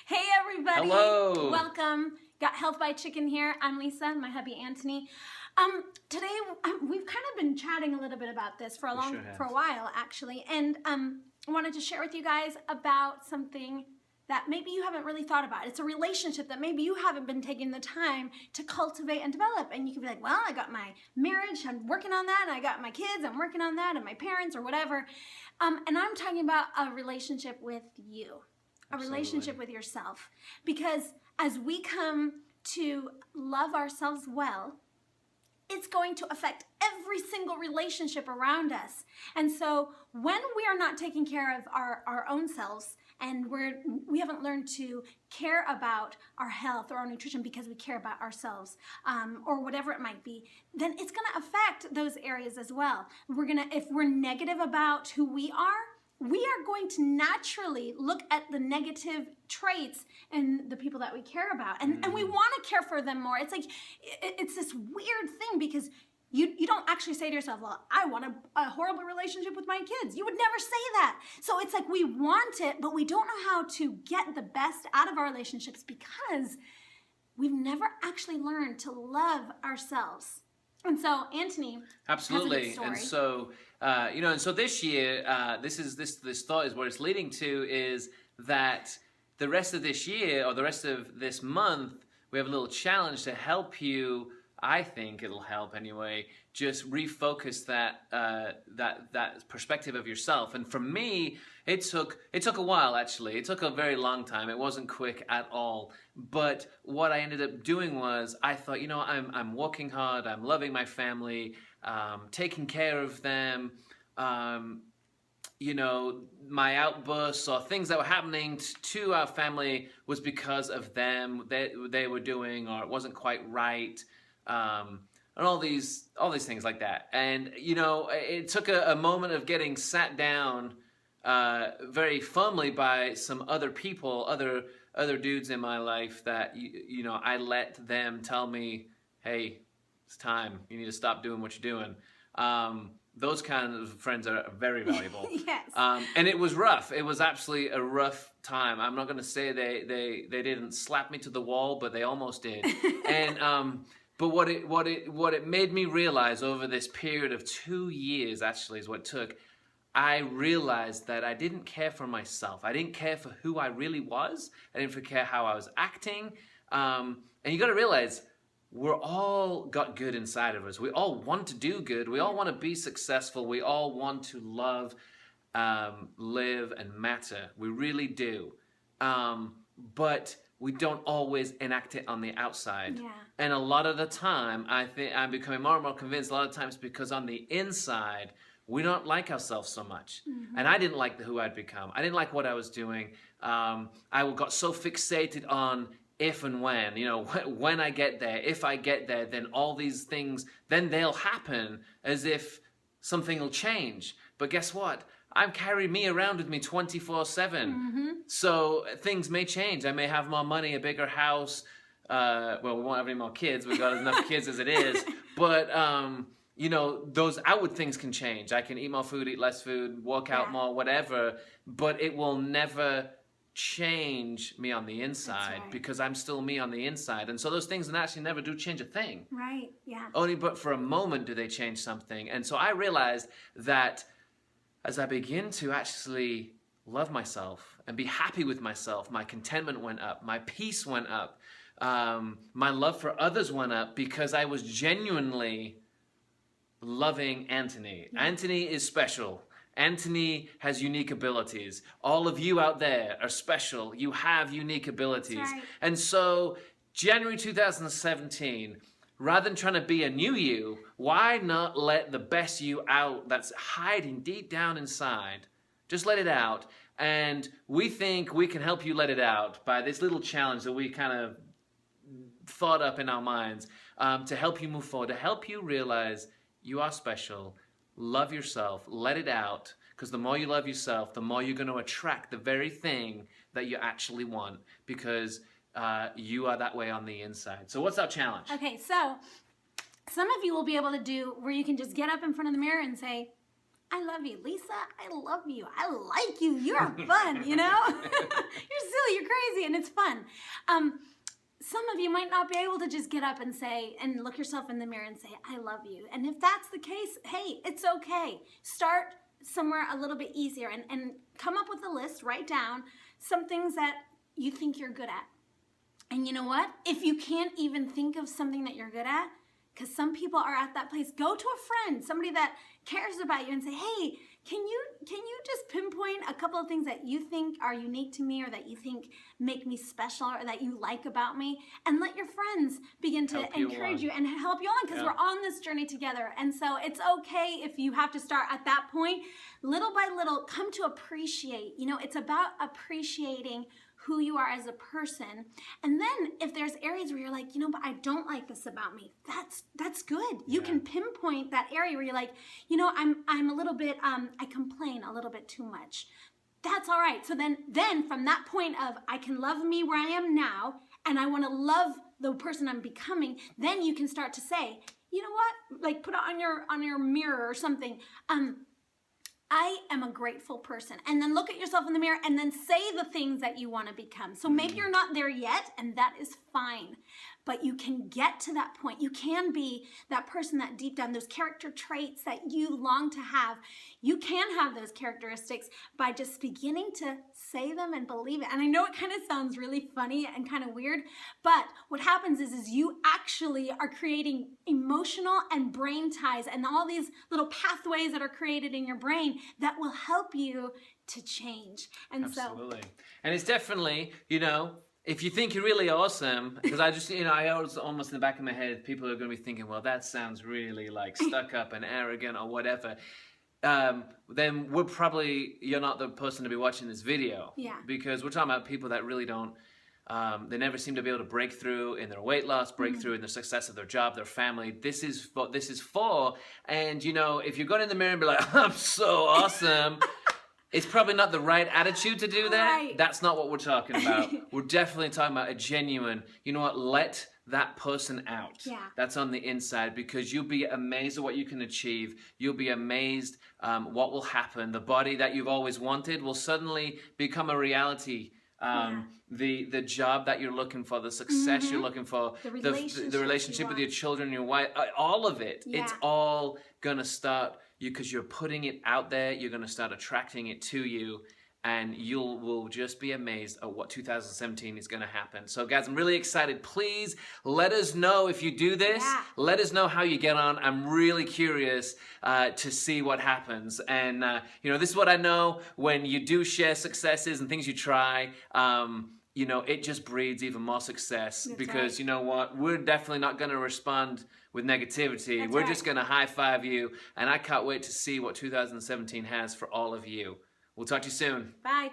Hey everybody! Hello. Welcome. Got Health by Chicken here. I'm Lisa, my hubby Anthony. Today we've kind of been chatting a little bit about this for a while actually, and I wanted to share with you guys about something that maybe you haven't really thought about. It's a relationship that maybe you haven't been taking the time to cultivate and develop. And you can be like, well, I got my marriage, I'm working on that, and I got my kids, I'm working on that, and my parents or whatever. And I'm talking about a relationship with you. A relationship with yourself. Because as we come to love ourselves well, it's going to affect every single relationship around us. And so when we are not taking care of our own selves, and we haven't learned to care about our health or our nutrition because we care about ourselves, or whatever it might be, then it's going to affect those areas as well. If we're negative about who we are going to naturally look at the negative traits in the people that we care about. And we want to care for them more. It's like, it's this weird thing because you don't actually say to yourself, well, I want a horrible relationship with my kids. You would never say that. So it's like we want it, but we don't know how to get the best out of our relationships because we've never actually learned to love ourselves. And so Anthony Absolutely. has a good And story. so, and so this year, this thought is what it's leading to is that the rest of this year or the rest of this month, we have a little challenge to help you. I think it'll help anyway. Just refocus that perspective of yourself. And for me, it took a while actually. It took a very long time. It wasn't quick at all. But what I ended up doing was I thought, I'm working hard. I'm loving my family, taking care of them. My outbursts or things that were happening to our family was because of them. They were doing, or it wasn't quite right. And all these things like that. And it took a moment of getting sat down very firmly by some other people, other dudes in my life that I let them tell me, hey, it's time. You need to stop doing what you're doing. Those kind of friends are very valuable. Yes. And it was rough. It was absolutely a rough time. I'm not going to say they didn't slap me to the wall, but they almost did. And but what it made me realize over this period of 2 years actually is what it took. I realized that I didn't care for myself. I didn't care for who I really was. I didn't care how I was acting. And you got to realize we're all got good inside of us. We all want to do good. We all want to be successful. We all want to love, live, and matter. We really do. But we don't always enact it on the outside. Yeah. And a lot of the time, I think I'm becoming more and more convinced a lot of times because on the inside, we don't like ourselves so much. Mm-hmm. And I didn't like who I'd become. I didn't like what I was doing. I got so fixated on if and when, when I get there, if I get there, then all these things, then they'll happen as if something will change. But guess what? I'm carrying me around with me 24/7. Mm-hmm. So things may change. I may have more money, a bigger house. Well, we won't have any more kids. We've got enough kids as it is. But, those outward things can change. I can eat more food, eat less food, work out more, whatever. But it will never change me on the inside because I'm still me on the inside. And so those things actually never do change a thing. Right, yeah. Only but for a moment do they change something. And so I realized that as I begin to actually love myself and be happy with myself, my contentment went up, my peace went up, my love for others went up because I was genuinely loving Anthony. Yeah. Anthony is special. Anthony has unique abilities. All of you out there are special. You have unique abilities. That's right. And so January 2017, rather than trying to be a new you, why not let the best you out that's hiding deep down inside? Just let it out. And we think we can help you let it out by this little challenge that we kind of thought up in our minds to help you move forward, to help you realize you are special. Love yourself. Let it out. Because the more you love yourself, the more you're going to attract the very thing that you actually want. Because you are that way on the inside. So what's our challenge? Okay, so some of you will be able to do where you can just get up in front of the mirror and say, I love you. Lisa, I love you. I like you. You're fun, you know? You're silly, you're crazy, and it's fun. Some of you might not be able to just get up and say, and look yourself in the mirror and say, I love you. And if that's the case, hey, it's okay. Start somewhere a little bit easier and come up with a list, write down some things that you think you're good at. And you know what? If you can't even think of something that you're good at, because some people are at that place, go to a friend, somebody that cares about you, and say, hey, can you just pinpoint a couple of things that you think are unique to me, or that you think make me special, or that you like about me? And let your friends begin to encourage you and help you on, because we're on this journey together. And so it's okay if you have to start at that point. Little by little, come to appreciate. You know, it's about appreciating who you are as a person. And then if there's areas where you're like, you know, but I don't like this about me, that's good. You can pinpoint that area where you're like, you know, I'm a little bit, I complain a little bit too much. That's all right. So then from that point of, I can love me where I am now, and I want to love the person I'm becoming, then you can start to say, you know what, like put it on your mirror or something. I am a grateful person. And then look at yourself in the mirror and then say the things that you want to become. So maybe you're not there yet, and that is fine. But you can get to that point. You can be that person that deep down, those character traits that you long to have, you can have those characteristics by just beginning to say them and believe it. And I know it kind of sounds really funny and kind of weird, but what happens is you actually are creating emotional and brain ties and all these little pathways that are created in your brain that will help you to change. And Absolutely. And it's definitely, you know, if you think you're really awesome, because I just, you know, I always almost in the back of my head, people are going to be thinking, well, that sounds really like stuck up and arrogant or whatever. Then you're not the person to be watching this video. Yeah. Because we're talking about people that really don't, they never seem to be able to break through in their weight loss, break through in the success of their job, their family. This is what this is for. And, you know, if you're going in the mirror and be like, I'm so awesome, it's probably not the right attitude to do that. Right. That's not what we're talking about. We're definitely talking about a genuine, you know what, let that person out. Yeah. That's on the inside, because you'll be amazed at what you can achieve. You'll be amazed what will happen. The body that you've always wanted will suddenly become a reality. The job that you're looking for, the success you're looking for, the relationship with your children, your wife, all of it. Yeah. It's all going to start because you're putting it out there. You're going to start attracting it to you, and you will just be amazed at what 2017 is going to happen. So guys, I'm really excited. Please let us know if you do this. Yeah. Let us know how you get on. I'm really curious to see what happens. And you know, this is what I know: when you do share successes and things you try, you know, it just breeds even more success. That's because right. you know what? We're definitely not going to respond with negativity. That's We're right. just going to high five you. And I can't wait to see what 2017 has for all of you. We'll talk to you soon. Bye.